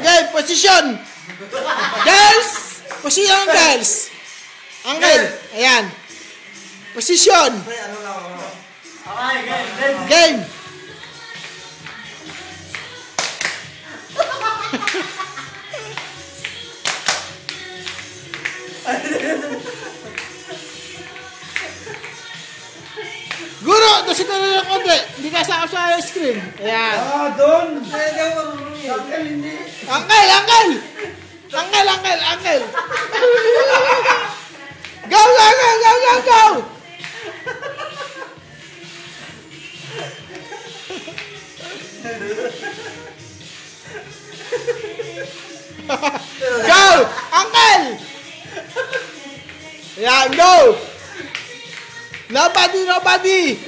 Okay, position. Girls. Position, girls. Uncle. Ayan. Position. Okay, game. Game. Guro, doon ka na ng konti. Hindi ka sa screen. Ayan. Doon. Hindi ako marunong eh. Uncle. Go. Go, uncle. Yeah, go. Nobody.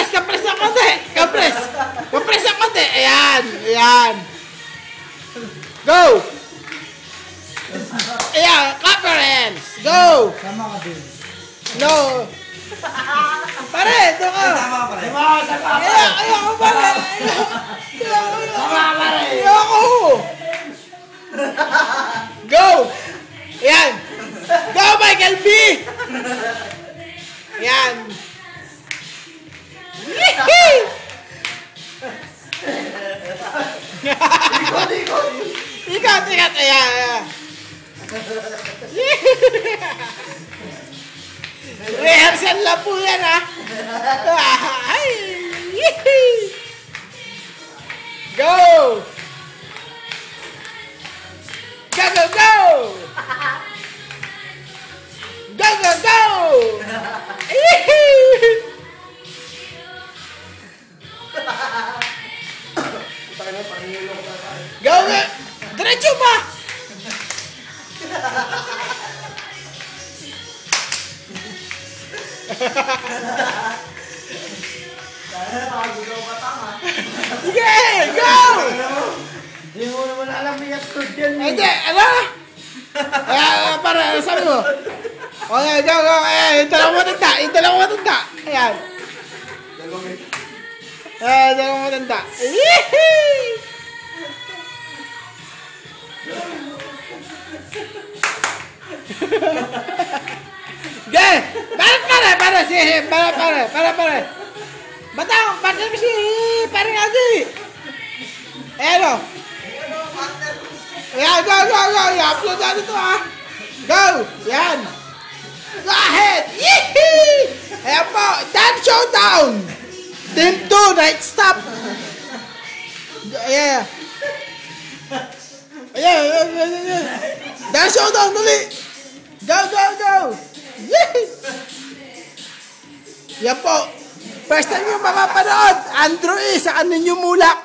Kapres ang konti. Kapres ang konti. Ayan. Go. Ayan, clap your hands. Go. Sama ka din. No. Pare, doon ka. Sama ka rin. Ayoko pare. Sama ka rin. Ayoko. Go. Ayan. Go, Michael B. Ayan. Ikot. Ayan. Rehearsal lang po yan, ha? Go! Go! Go! Diretso ba? Sige! Go! Hindi mo naman alam yung upload yan eh. Hindi! Ano? Para, sabi mo. Okay, go! Dalawang matanda. Ayan. Dalawang matanda. Gay! Para. Sige, para. Batang, partner mo si parang agi. Ayan o. Ayan, go. I-upload natin ito, ha. Go! Yan. Go ahead. Yee! Ayan po. Dance showdown. Team 2, night stop. Ayan. Dance showdown, dali. Go. Yee! Yan po. First time yung mga panood. Andrew E. Sa kanin yung mulak.